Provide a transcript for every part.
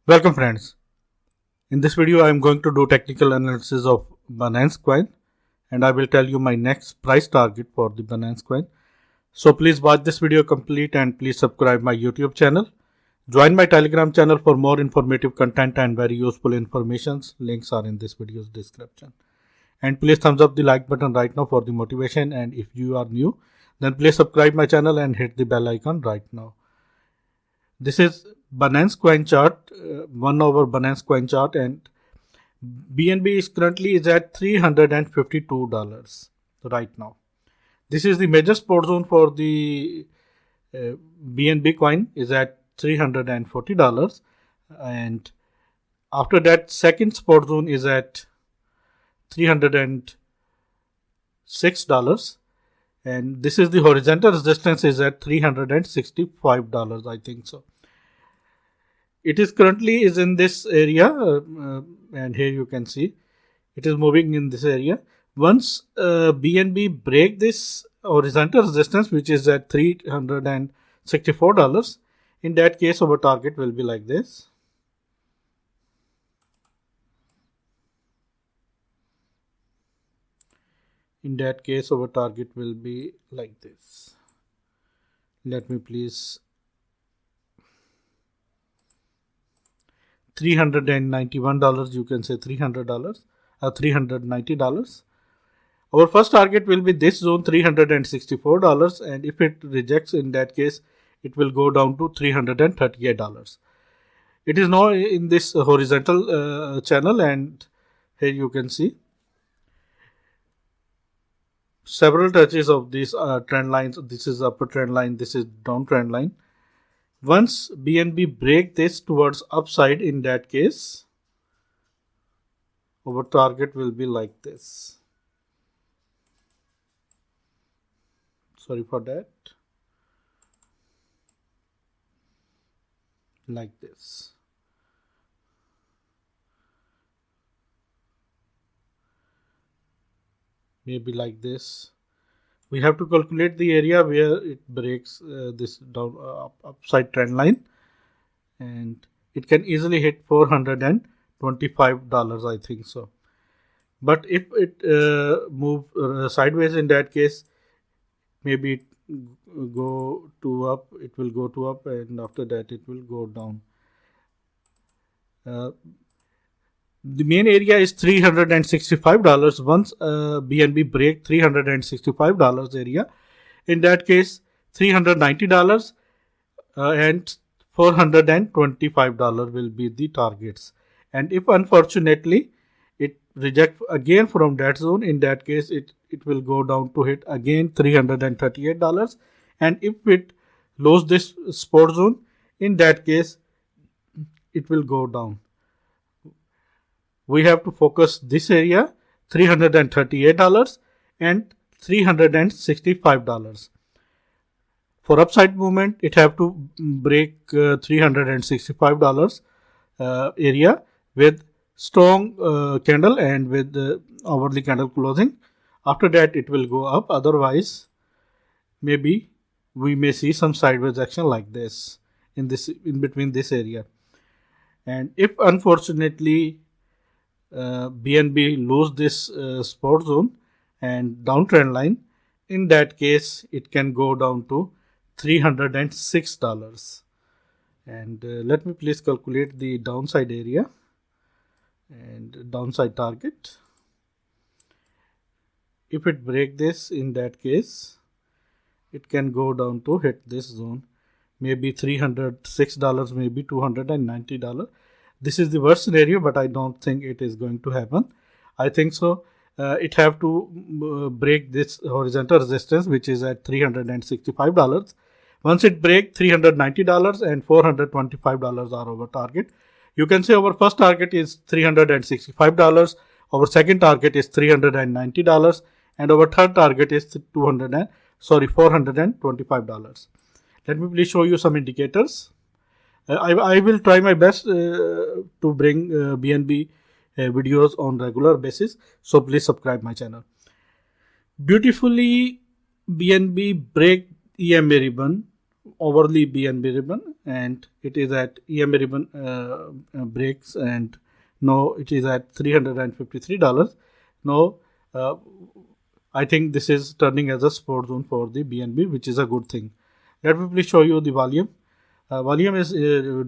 Welcome friends. In this video I am going to do technical analysis of Binance coin and I will tell you my next price target for the Binance coin. So please watch this video complete and please subscribe my YouTube channel. Join my Telegram channel for more informative content and very useful informations. Links are in this video's description. And please thumbs up the like button right now for the motivation, and if you are new then please subscribe my channel and hit the bell icon right now. This is Binance coin chart, 1 hour Binance coin chart, and BNB is currently at $352 right now. This is the major support zone for the BNB coin is at $340, and after that second support zone is at $306, and this is the horizontal resistance is at $365, I think so. It is currently is in this area, and here you can see it is moving in this area. Once BNB break this horizontal resistance, which is at $364, in that case our target will be like this. In that case our target will be like this. Let me please $391, you can say $300 or $390. Our first target will be this zone, $364, and if it rejects, in that case it will go down to $338. It is now in this horizontal channel, and here you can see several touches of these trend lines. This is upper trend line, this is down trend line. Once BNB break this towards upside, in that case our target will be like this. Sorry for that. Like this. Maybe like this. We have to calculate the area where it breaks this down upside trend line, and it can easily hit $425, I think so. But if it move sideways, in that case maybe it go to up, it will go to up, and after that it will go down. The main area is $365. Once BNB break $365 area, in that case $390 and $425 will be the targets. And if unfortunately it reject again from that zone, in that case it will go down to hit again $338. And if it lose this support zone, in that case it will go down. We have to focus this area, $338 and $365. For upside movement, it have to break $365 area with strong candle and with hourly candle closing. After that it will go up, otherwise maybe we may see some sideways action like this in between this area. And if unfortunately BNB lose this support zone and downtrend line, in that case it can go down to $306. And let me please calculate the downside area and downside target. If it break this, in that case it can go down to hit this zone, maybe $306, maybe $290. This is the worst scenario, but I don't think it is going to happen. I think so it have to break this horizontal resistance, which is at $365. Once it break $390 and $425 are our target. You can say our first target is $365, our second target is $390, and our third target is $425. Let me please show you some indicators. I will try my best to bring BNB videos on regular basis, so please subscribe my channel. Beautifully BNB break EMA ribbon overly BNB ribbon, and it is at EMA ribbon breaks, and now it is at $353. Now I think this is turning as a support zone for the BNB, which is a good thing. Let me please show you the volume. Volume is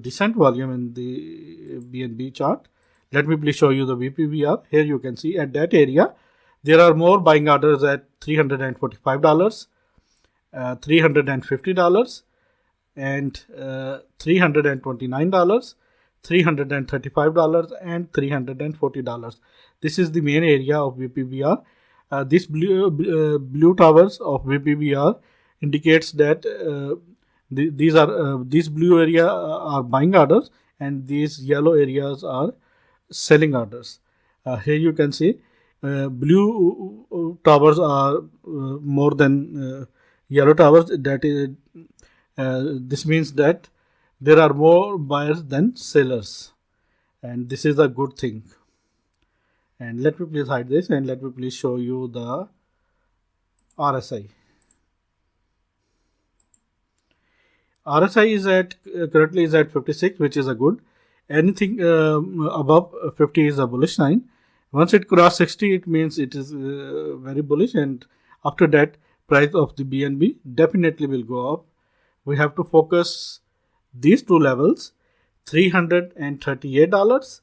decent volume in the BNB chart. Let me please show you the VPBR. Here you can see at that area there are more buying orders at $345, $350, and $329, $335, and $340. This is the main area of VPBR. This blue towers of VPBR indicates that these blue area are buying orders, and these yellow areas are selling orders. Here you can see blue towers are more than yellow towers. That is, this means that there are more buyers than sellers, and this is a good thing. And let me please hide this, and let me please show you the RSI. RSI is at currently is at 56, which is a good. Anything above 50 is a bullish sign. Once it crosses 60, it means it is very bullish, and after that, price of the BNB definitely will go up. We have to focus these two levels, $338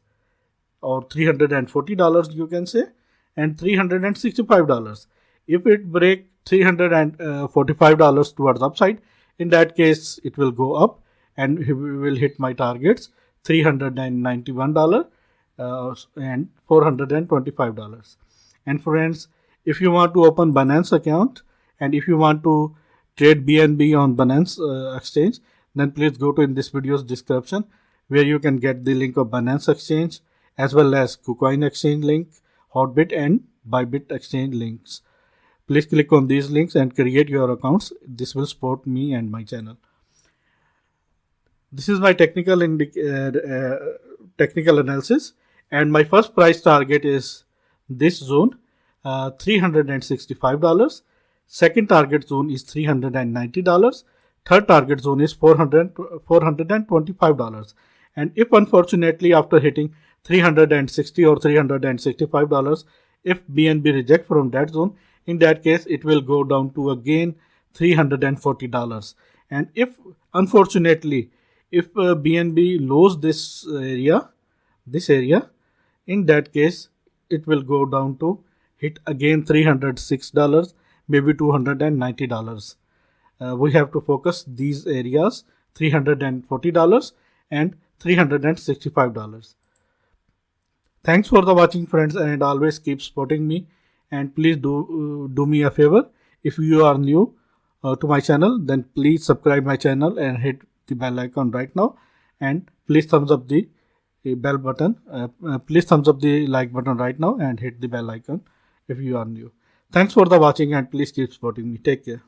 or $340, you can say, and $365. If it break $345 towards upside, in that case it will go up and we will hit my targets $391 and $425. And friends, if you want to open Binance account and if you want to trade BNB on Binance exchange, then please go to in this video's description, where you can get the link of Binance exchange as well as KuCoin exchange link, Hotbit and Bybit exchange links. Please click on these links and create your accounts. This will support me and my channel. This is my technical analysis, and my first price target is this zone, $365. Second target zone is $390. Third target zone is $425. And if unfortunately after hitting $360 or $365, if BNB reject from that zone, in that case it will go down to again $340. And if unfortunately if BNB lose this area, in that case it will go down to hit again $306, maybe $290. We have to focus these areas, $340 and $365. Thanks for the watching, friends, and always keep supporting me. And please do me a favor. If you are new to my channel, then please subscribe my channel and hit the bell icon right now. And please thumbs up the bell button. Please thumbs up the like button right now and hit the bell icon if you are new. Thanks for the watching, and please keep supporting me. Take care.